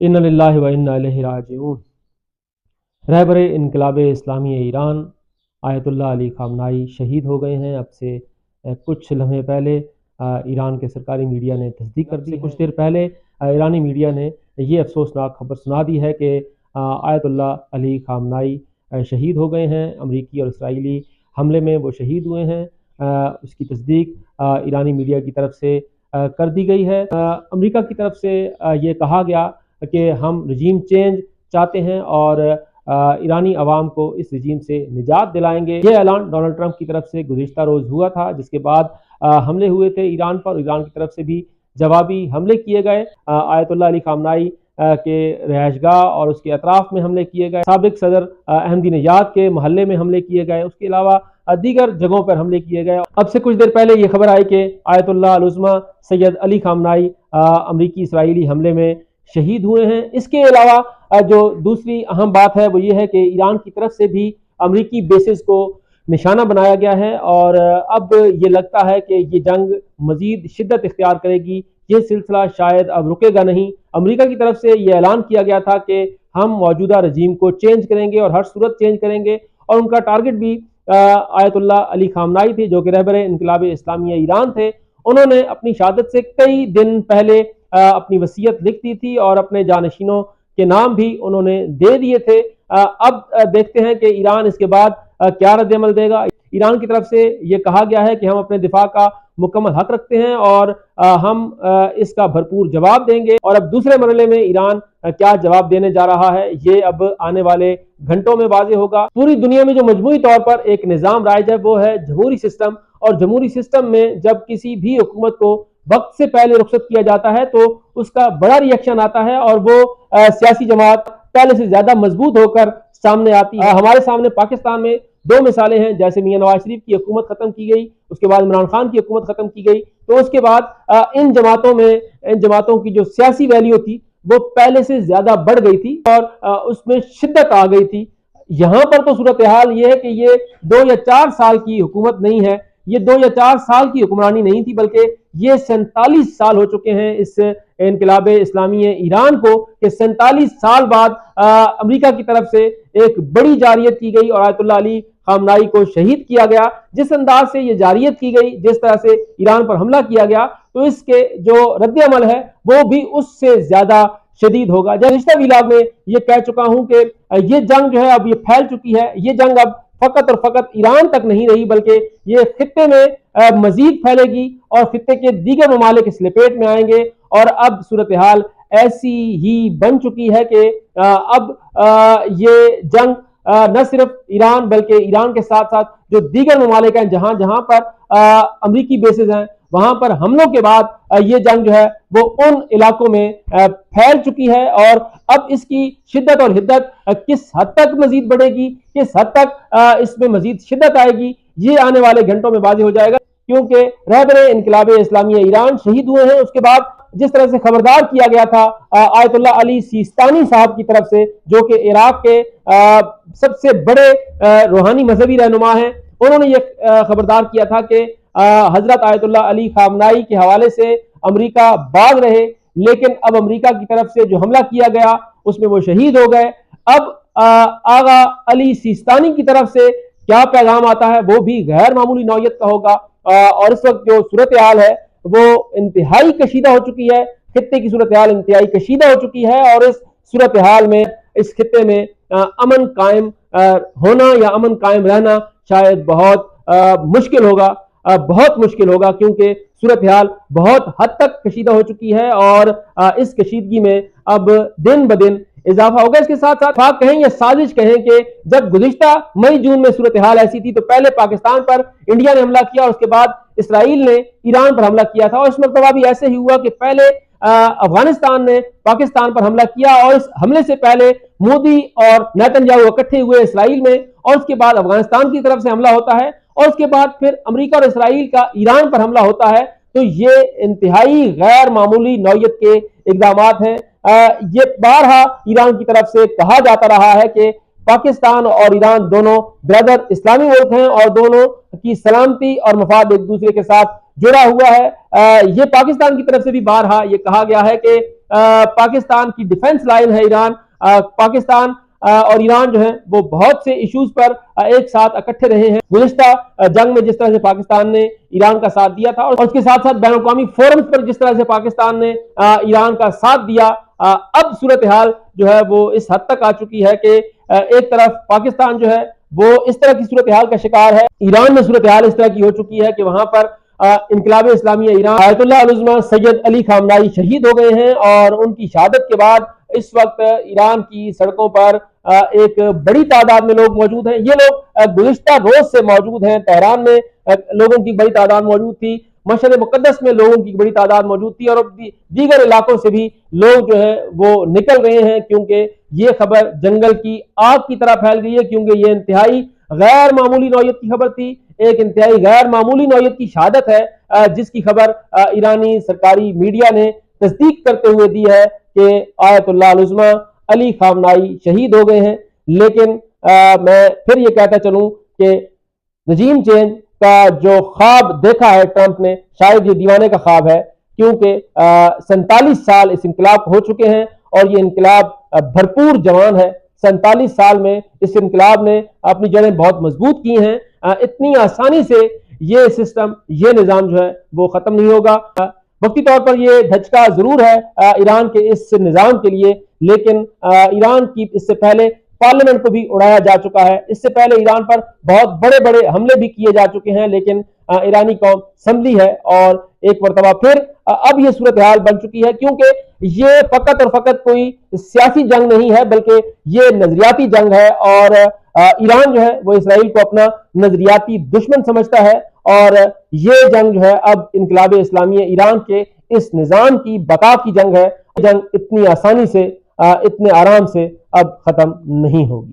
इन्ना लिल्लाहि व इन्ना इलैहि राजिऊन। रहबर इनकलाब इस्लामी ईरान आयतुल्लाह अली खामनाई शहीद हो गए हैं। अब से कुछ लम्हे पहले ईरान के सरकारी मीडिया ने तस्दीक कर दी। कुछ देर पहले ईरानी मीडिया ने ये अफसोसनाक खबर सुना दी है कि आयतुल्लाह अली खामनाई शहीद हो गए हैं। अमरीकी और इसराइली हमले में वो शहीद हुए हैं। उसकी तस्दीक ईरानी मीडिया की तरफ से कर दी गई है। अमेरिका की तरफ से ये कहा गया कि हम रजीम चेंज चाहते हैं और ईरानी अवाम को इस रजीम से निजात दिलाएंगे। ये ऐलान डोनाल्ड ट्रंप की तरफ से गुज़िश्ता रोज़ हुआ था, जिसके बाद हमले हुए थे ईरान पर। ईरान की तरफ से भी जवाबी हमले किए गए। आयतुल्लाह अली खामनाई के रहायशगाह और उसके अतराफ में हमले किए गए। साबिक सदर अहमदीनेजाद के महल्ले में हमले किए गए। उसके अलावा दीगर जगहों पर हमले किए गए। अब से कुछ देर पहले ये खबर आई कि आयतुल्लाह अल-उज़्मा सैयद अली खामनाई अमरीकी इसराइली हमले में शहीद हुए हैं। इसके अलावा जो दूसरी अहम बात है वो ये है कि ईरान की तरफ से भी अमरीकी बेसिस को निशाना बनाया गया है और अब ये लगता है कि ये जंग मजीद शिद्दत इख्तियार करेगी। ये सिलसिला शायद अब रुकेगा नहीं। अमेरिका की तरफ से ये ऐलान किया गया था कि हम मौजूदा रजीम को चेंज करेंगे और हर सूरत चेंज करेंगे, और उनका टारगेट भी आयतुल्लाह अली खामनाई थे, जो कि रहबर इनकलाब इस्लामी ईरान थे। उन्होंने अपनी शहादत से कई दिन पहले अपनी वसीयत लिख दी थी और अपने जानशीनों के नाम भी उन्होंने दे दिए थे। अब देखते हैं कि ईरान इसके बाद क्या रद्द-ए-अमल देगा। ईरान की तरफ से ये कहा गया है कि हम अपने दिफा का मुकम्मल हक रखते हैं और हम इसका भरपूर जवाब देंगे। और अब दूसरे मरहले में ईरान क्या जवाब देने जा रहा है, ये अब आने वाले घंटों में वाज़ेह होगा। पूरी दुनिया में जो मजमूई तौर पर एक निज़ाम राइज है वो है जमहूरी सिस्टम, और जमहूरी सिस्टम में जब किसी भी हुकूमत को वक्त से पहले रुखसत किया जाता है तो उसका बड़ा रिएक्शन आता है और वो सियासी जमात पहले से ज्यादा मजबूत होकर सामने आती है। हमारे सामने पाकिस्तान में दो मिसालें हैं, जैसे मियां नवाज शरीफ की हुकूमत खत्म की गई, उसके बाद इमरान खान की हुकूमत खत्म की गई, तो उसके बाद इन जमातों की जो सियासी वैल्यू थी वो पहले से ज्यादा बढ़ गई थी और उसमें शिद्दत आ गई थी। यहां पर तो सूरत हाल ये है कि ये 2 या 4 साल की हुकूमत नहीं है, ये 2 या 4 साल की हुक्मरानी नहीं थी, बल्कि ये 47 साल हो चुके हैं इस इनकलाब इस्लामी ईरान को, कि 47 साल बाद अमेरिका की तरफ से एक बड़ी जारियत की गई और आयतुल्लाह अली खामनाई को शहीद किया गया। जिस अंदाज से ये जारियत की गई, जिस तरह से ईरान पर हमला किया गया, तो इसके जो रद्द-ए-अमल है वो भी उससे ज्यादा शदीद होगा। जब पिछले व्लॉग में ये कह चुका हूं कि ये जंग जो है अब ये फैल चुकी है। ये जंग अब फकत और फकत ईरान तक नहीं रही, बल्कि ये खित्ते में मजीद फैलेगी और खित्ते के दीगर ममालिक इस लपेट में आएंगे। और अब सूरत हाल ऐसी ही बन चुकी है कि अब ये जंग न सिर्फ ईरान बल्कि ईरान के साथ साथ जो दीगर ममालिक हैं, जहां जहां पर अमरीकी बेसिस हैं, वहां पर हमलों के बाद ये जंग जो है वो उन इलाकों में फैल चुकी है। और अब इसकी शिद्दत और हिद्दत किस हद तक मजीद बढ़ेगी, किस हद तक इसमें मजीद शिद्दत आएगी, ये आने वाले घंटों में वाज़ेह हो जाएगा। क्योंकि रहबर इनकलाब इस्लामी ईरान शहीद हुए हैं, उसके बाद जिस तरह से खबरदार किया गया था आयतुल्लाह अली सिस्तानी साहब की तरफ से, जो कि इराक के सबसे बड़े रूहानी मजहबी रहनुमा हैं, उन्होंने ये खबरदार किया था कि हजरत आयतुल्लाह अली खामनाई के हवाले से अमेरिका बाज रहे, लेकिन अब अमेरिका की तरफ से जो हमला किया गया उसमें वो शहीद हो गए। अब आगा अली सिस्तानी की तरफ से क्या पैगाम आता है वो भी गैर मामूली नौयत का होगा। और इस वक्त जो सूरत हाल है वो इंतहाई कशीदा हो चुकी है, खित्ते की सूरत हाल इंतहाई कशीदा हो चुकी है, और इस सूरत हाल में इस खित्ते में अमन कायम होना या अमन कायम रहना शायद बहुत मुश्किल होगा, बहुत मुश्किल होगा, क्योंकि सूरत हाल बहुत हद तक कशीदा हो चुकी है और इस कशीदगी में अब दिन ब दिन इजाफा होगा। इसके साथ साथ आप कहें या साजिश कहें कि जब गुज़िश्ता मई जून में सूरत हाल ऐसी थी तो पहले पाकिस्तान पर इंडिया ने हमला किया और उसके बाद इसराइल ने ईरान पर हमला किया था, और इस मरतबा भी ऐसे ही हुआ कि पहले अफगानिस्तान ने पाकिस्तान पर हमला किया और इस हमले से पहले मोदी और नेतन्याहू इकट्ठे हुए इसराइल में, और उसके बाद अफगानिस्तान की तरफ से हमला होता है और उसके बाद फिर अमेरिका और इसराइल का ईरान पर हमला होता है। तो ये इंतहाई गैर मामूली नौयत के इकदामात हैं। ये बारहा ईरान की तरफ से कहा जाता रहा है कि पाकिस्तान और ईरान दोनों ब्रदर इस्लामी मुल्क हैं और दोनों की सलामती और मफाद एक दूसरे के साथ जुड़ा हुआ है। ये पाकिस्तान की तरफ से भी बारहा ये कहा गया है कि पाकिस्तान की डिफेंस लाइन है ईरान। पाकिस्तान और ईरान जो है वो बहुत से इश्यूज पर एक साथ इकट्ठे रहे हैं। गुज़िश्ता जंग में जिस तरह से पाकिस्तान ने ईरान का साथ दिया था और उसके साथ साथ बैनुल-अक़वामी फोरम्स पर जिस तरह से पाकिस्तान ने ईरान का साथ दिया, अब सूरत हाल जो है वो इस हद तक आ चुकी है कि एक तरफ पाकिस्तान जो है वो इस तरह की सूरत हाल का शिकार है, ईरान में सूरत हाल इस तरह की हो चुकी है कि वहां पर इनकलाब इस्लामिया ईरान आयतुल्लाह अल-उज़्मा सैयद अली खामनाई शहीद हो गए हैं और उनकी शहादत के बाद इस वक्त ईरान की सड़कों पर एक बड़ी तादाद में लोग मौजूद हैं। ये लोग गुज़िश्ता रोज से मौजूद हैं। तेहरान में लोगों की बड़ी तादाद मौजूद थी, मशहद मुक़द्दस में लोगों की बड़ी तादाद मौजूद थी और दीगर इलाकों से भी लोग जो है वो निकल रहे हैं, क्योंकि ये खबर जंगल की आग की तरह फैल गई है, क्योंकि ये इंतहाई गैर मामूली नौयत की खबर थी, एक इंतहाई गैर मामूली नौयत की शहादत है जिसकी खबर ईरानी सरकारी मीडिया ने तस्दीक करते हुए दी है कि आयतुल्लाह अल-उज़्मा अली खामनाई शहीद हो गए हैं। लेकिन मैं फिर ये कहता चलूं कि रजीम चेंज का जो ख्वाब देखा है ट्रंप ने, शायद ये दीवाने का ख्वाब है, क्योंकि 47 साल इस इंकलाब हो चुके हैं और ये इंकलाब भरपूर जवान है। 47 साल में इस इंकलाब ने अपनी जड़ें बहुत मजबूत की हैं। इतनी आसानी से ये सिस्टम, ये निज़ाम जो है वो खत्म नहीं होगा। वक्ती तौर पर ये धचका जरूर है ईरान के इस निज़ाम के लिए, लेकिन ईरान की इससे पहले पार्लियामेंट को भी उड़ाया जा चुका है। इससे पहले ईरान पर बहुत बड़े बड़े हमले भी किए जा चुके हैं, लेकिन ईरानी कौम संभली है और एक मरतबा फिर अब ये सूरत हाल बन चुकी है, क्योंकि ये फकत और फकत कोई सियासी जंग नहीं है, बल्कि ये नजरियाती जंग है। और ईरान जो है वो इसराइल को अपना नजरियाती दुश्मन समझता है और ये जंग जो है अब इनकलाब इस्लामिया ईरान के इस निज़ाम की बका की जंग है। जंग इतनी आसानी से, इतने आराम से अब खत्म नहीं होगी।